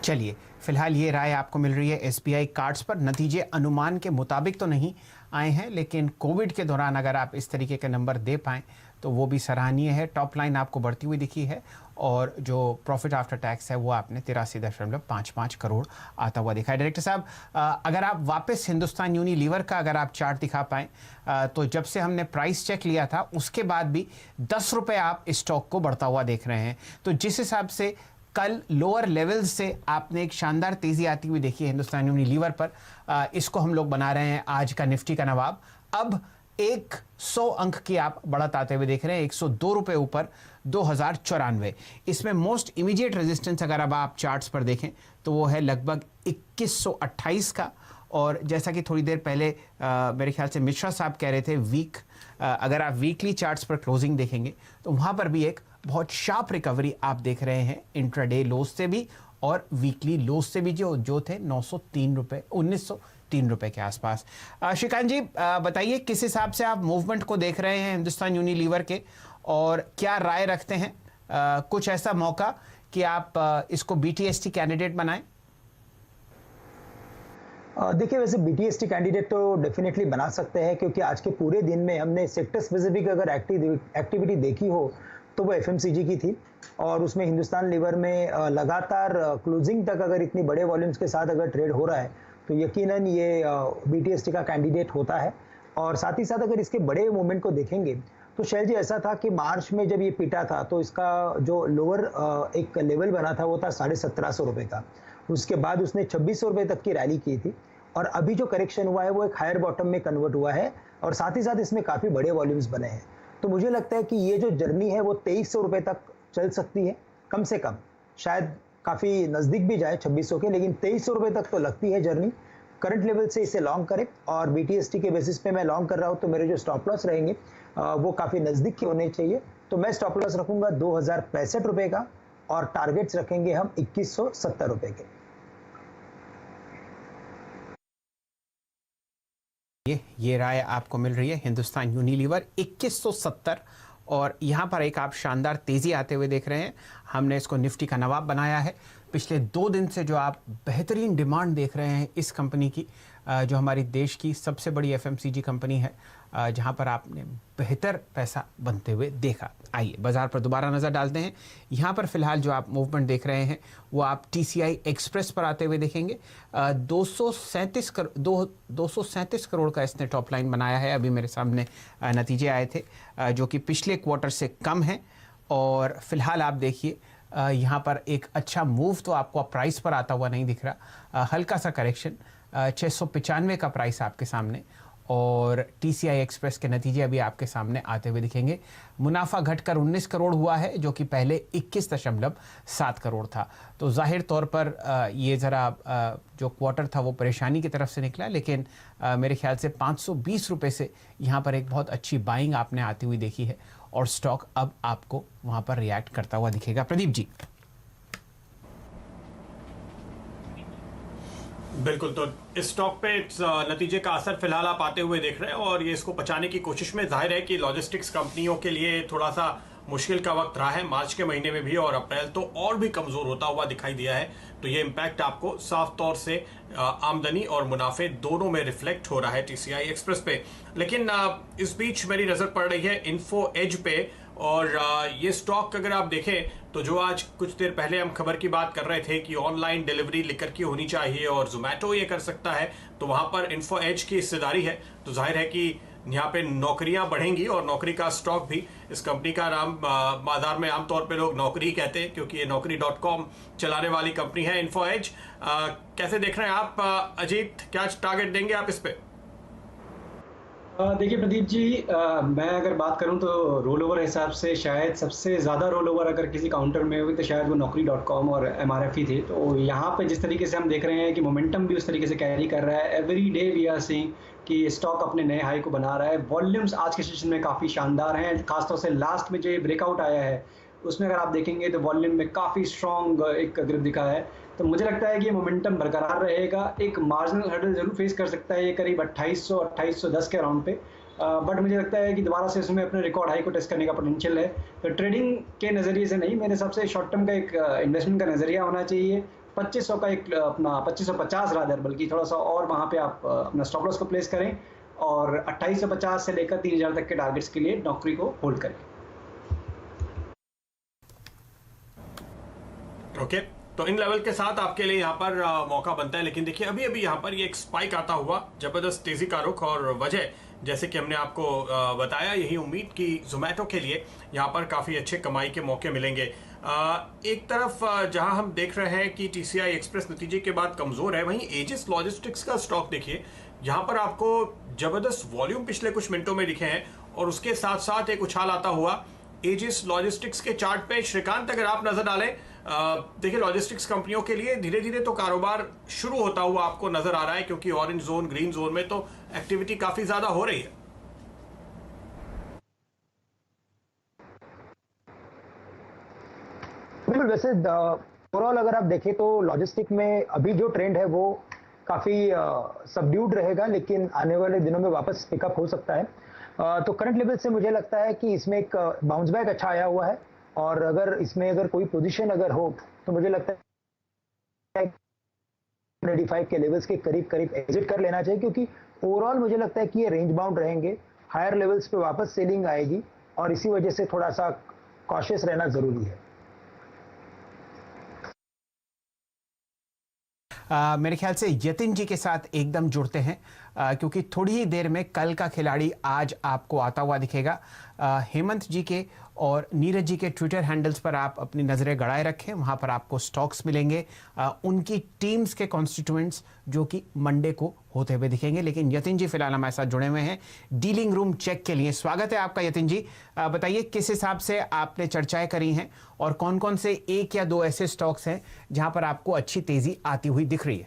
चलिए, फिलहाल ये राय आपको मिल रही है एसबीआई कार्ड्स पर। नतीजे अनुमान के मुताबिक तो नहीं आए हैं, लेकिन कोविड के दौरान अगर आप इस तरीके के नंबर दे पाएँ तो वो भी सराहनीय है। टॉप लाइन आपको बढ़ती हुई दिखी है और जो प्रॉफिट आफ्टर टैक्स है वो आपने 83.55 करोड़ आता हुआ दिखा है। डायरेक्टर साहब, अगर आप वापस हिंदुस्तान यूनिलीवर का अगर आप चार्ट दिखा पाएँ, तो जब से हमने प्राइस चेक लिया था उसके बाद भी 10 रुपये आप स्टॉक को बढ़ता हुआ देख रहे हैं। तो जिस हिसाब से कल लोअर लेवल से आपने एक शानदार तेजी आती हुई देखी है हिंदुस्तान यूनिलीवर पर, इसको हम लोग बना रहे हैं आज का निफ्टी का नवाब। अब 100 अंक की आप बढ़त आते हुए देख रहे हैं, 102 रुपए ऊपर 2094। इसमें मोस्ट इमीडिएट रेजिस्टेंस अगर अब आप चार्ट्स पर देखें तो वो है लगभग 2128 का। और जैसा कि थोड़ी देर पहले मेरे ख्याल से मिश्रा साहब कह रहे थे वीक, अगर आप वीकली चार्ट्स पर क्लोजिंग देखेंगे तो वहाँ पर भी एक बहुत शार्प रिकवरी आप देख रहे हैं इंट्राडे लोज से भी और वीकली लोज से भी, जो थे 903 रुपये 1903 रुपये के आसपास। श्रीकांत जी, बताइए किस हिसाब से आप मूवमेंट को देख रहे हैं हिंदुस्तान यूनिलीवर के, और क्या राय रखते हैं कुछ ऐसा मौका कि आप इसको बीटीएसटी कैंडिडेट बनाएं? देखिए, वैसे बीटीएसटी कैंडिडेट तो डेफिनेटली बना सकते हैं, क्योंकि आज के पूरे दिन में हमने सेक्टर स्पेसिफिक अगर एक्टिविटी देखी हो तो वो एफएमसीजी की थी, और उसमें हिंदुस्तान लीवर में लगातार क्लोजिंग तक अगर इतनी बड़े वॉल्यूम्स के साथ अगर ट्रेड हो रहा है तो यकीनन ये बीटीएसटी का कैंडिडेट होता है। और साथ ही साथ अगर इसके बड़े मूवमेंट को देखेंगे तो शैल जी, ऐसा था कि मार्च में जब ये पिटा था तो इसका जो लोअर एक लेवल बना था वो था 1750 रुपये का। उसके बाद उसने 2600 रुपये तक की रैली की थी, और अभी जो करेक्शन हुआ है वो एक हायर बॉटम में कन्वर्ट हुआ है, और साथ ही साथ इसमें काफ़ी बड़े वॉल्यूम्स बने हैं। तो मुझे लगता है कि ये जो जर्नी है वो 2300 रुपये तक चल सकती है, कम से कम, शायद काफ़ी नज़दीक भी जाए 2600 के, लेकिन 2300 रुपये तक तो लगती है जर्नी। करंट लेवल से इसे लॉन्ग करें, और बीटीएसटी के बेसिस पे मैं लॉन्ग कर रहा हूँ तो मेरे जो स्टॉप लॉस रहेंगे वो काफ़ी नज़दीक के होने चाहिए। तो मैं स्टॉप लॉस रखूँगा 2065 रुपये का, और टारगेट्स रखेंगे हम 2170 रुपये के। ये राय आपको मिल रही है हिंदुस्तान यूनिलीवर 2170, और यहाँ पर एक आप शानदार तेज़ी आते हुए देख रहे हैं। हमने इसको निफ्टी का नवाब बनाया है। पिछले 2 दिन से जो आप बेहतरीन डिमांड देख रहे हैं इस कंपनी की, जो हमारी देश की सबसे बड़ी एफएमसीजी कंपनी है, जहाँ पर आपने बेहतर पैसा बनते हुए देखा। आइए बाज़ार पर दोबारा नज़र डालते हैं। यहाँ पर फ़िलहाल जो आप मूवमेंट देख रहे हैं वो आप टीसीआई एक्सप्रेस पर आते हुए देखेंगे। 237 करोड़ का इसने टॉप लाइन बनाया है। अभी मेरे सामने नतीजे आए थे जो कि पिछले क्वार्टर से कम हैं, और फिलहाल आप देखिए यहाँ पर एक अच्छा मूव तो आपको प्राइस पर आता हुआ नहीं दिख रहा। हल्का सा करेक्शन, 695 का प्राइस आपके सामने, और टीसीआई एक्सप्रेस के नतीजे अभी आपके सामने आते हुए दिखेंगे। मुनाफा घटकर 19 करोड़ हुआ है, जो कि पहले 21.7 करोड़ था। तो जाहिर तौर पर ये ज़रा जो क्वार्टर था वो परेशानी की तरफ से निकला, लेकिन मेरे ख्याल से 520 रुपये से यहाँ पर एक बहुत अच्छी बाइंग आपने आती हुई देखी है, और स्टॉक अब आपको वहाँ पर रिएक्ट करता हुआ दिखेगा। प्रदीप जी। बिल्कुल, तो इस स्टॉक पे नतीजे का असर फिलहाल आप आते हुए देख रहे हैं, और ये इसको बचाने की कोशिश में जाहिर है कि लॉजिस्टिक्स कंपनियों के लिए थोड़ा सा मुश्किल का वक्त रहा है मार्च के महीने में भी, और अप्रैल तो और भी कमज़ोर होता हुआ दिखाई दिया है। तो ये इम्पैक्ट आपको साफ तौर से आमदनी और मुनाफे दोनों में रिफ्लेक्ट हो रहा है टीसीआई एक्सप्रेस पे। लेकिन इस बीच मेरी नज़र पड़ रही है इन्फो एज पे, और ये स्टॉक अगर आप देखें तो जो आज कुछ देर पहले हम खबर की बात कर रहे थे कि ऑनलाइन डिलीवरी लिकर की होनी चाहिए और जोमेटो ये कर सकता है, तो वहाँ पर इन्फो एज की हिस्सेदारी है। तो जाहिर है कि यहाँ पे नौकरियां बढ़ेंगी, और नौकरी का स्टॉक भी, इस कंपनी का नाम बाजार में आमतौर पे लोग नौकरी कहते हैं क्योंकि ये नौकरी.com चलाने वाली कंपनी है इन्फो एज। कैसे देख रहे हैं आप अजीत, क्या टारगेट देंगे आप इस पे? देखिए प्रदीप जी, मैं अगर बात करूं तो रोल ओवर हिसाब से शायद सबसे ज़्यादा रोल ओवर अगर किसी काउंटर में हुई तो शायद वो नौकरी.com और एमआरएफ ही थे। तो यहाँ पे जिस तरीके से हम देख रहे हैं कि मोमेंटम भी उस तरीके से कैरी कर रहा है, every day we are seeing कि स्टॉक अपने नए हाई को बना रहा है। वॉल्यूम्स आज के सेशन में काफ़ी शानदार हैं, खासतौर से लास्ट में जो ये ब्रेकआउट आया है उसमें अगर आप देखेंगे तो वॉल्यूम में काफ़ी स्ट्रॉन्ग एक ग्रिप दिखा है। तो मुझे लगता है कि ये मोमेंटम बरकरार रहेगा। एक मार्जिनल हर्डल जरूर फेस कर सकता है ये करीब 2800-2810 के अराउंड पे, बट मुझे लगता है कि दोबारा से इसमें अपने रिकॉर्ड हाई को टेस्ट करने का पोटेंशियल है। तो ट्रेडिंग के नज़रिए से नहीं, मेरे हिसाब से शॉर्ट टर्म का एक इन्वेस्टमेंट का नज़रिया होना चाहिए। 2500 का एक अपना 2550 रादर, बल्कि थोड़ा सा और वहाँ पे आप अपना स्टॉप लॉस को प्लेस करें और 2850 से लेकर 3000 तक के टारगेट्स के लिए नौकरी को होल्ड करें। ओके, तो इन लेवल के साथ आपके लिए यहाँ पर मौका बनता है। लेकिन देखिए अभी अभी यहाँ पर ये एक स्पाइक आता हुआ जबरदस्त तेजी का रुख, और वजह जैसे कि हमने आपको बताया, यही उम्मीद कि जोमेटो के लिए यहाँ पर काफ़ी अच्छे कमाई के मौके मिलेंगे। एक तरफ जहाँ हम देख रहे हैं कि TCI एक्सप्रेस नतीजे के बाद कमज़ोर है, वहीं एजिस लॉजिस्टिक्स का स्टॉक देखिए, यहाँ पर आपको जबरदस्त वॉल्यूम पिछले कुछ मिनटों में दिखे हैं, और उसके साथ साथ एक उछाल आता हुआ एजिस लॉजिस्टिक्स के चार्ट पे। श्रीकांत, अगर आप नजर डालें, देखिए लॉजिस्टिक्स कंपनियों के लिए धीरे धीरे तो कारोबार शुरू होता हुआ आपको नजर आ रहा है, क्योंकि ऑरेंज जोन, ग्रीन जोन में तो एक्टिविटी काफी ज्यादा हो रही है। बिल्कुल, वैसे ओवरऑल अगर आप देखें तो लॉजिस्टिक में अभी जो ट्रेंड है वो काफी सबड्यूड रहेगा, लेकिन आने वाले दिनों में वापस पिकअप हो सकता है। तो करंट लेवल से मुझे लगता है कि इसमें एक बाउंस बैक अच्छा आया हुआ है, और अगर इसमें अगर कोई पोजीशन अगर हो तो मुझे लगता है 85 के लेवल्स के करीब करीब एग्जिट कर लेना चाहिए, क्योंकि ओवरऑल मुझे लगता है कि ये रेंज बाउंड रहेंगे, हायर लेवल्स पे वापस सेलिंग आएगी, और इसी वजह से थोड़ा सा कॉशियस रहना जरूरी है। मेरे ख्याल से यतिन जी के साथ एकदम जुड़ते हैं, क्योंकि थोड़ी ही देर में कल का खिलाड़ी आज आपको आता हुआ दिखेगा। हेमंत जी के और नीरज जी के ट्विटर हैंडल्स पर आप अपनी नज़रें गड़ाए रखें, वहाँ पर आपको स्टॉक्स मिलेंगे, उनकी टीम्स के कॉन्स्टिट्यूएंट्स जो कि मंडे को होते हुए दिखेंगे। लेकिन यतिन जी फिलहाल हमारे साथ जुड़े हुए हैं डीलिंग रूम चेक के लिए। स्वागत है आपका यतिन जी। बताइए किस हिसाब से आपने चर्चाएं करी हैं, और कौन कौन से एक या दो ऐसे स्टॉक्स हैं जहां पर आपको अच्छी तेजी आती हुई दिख रही है?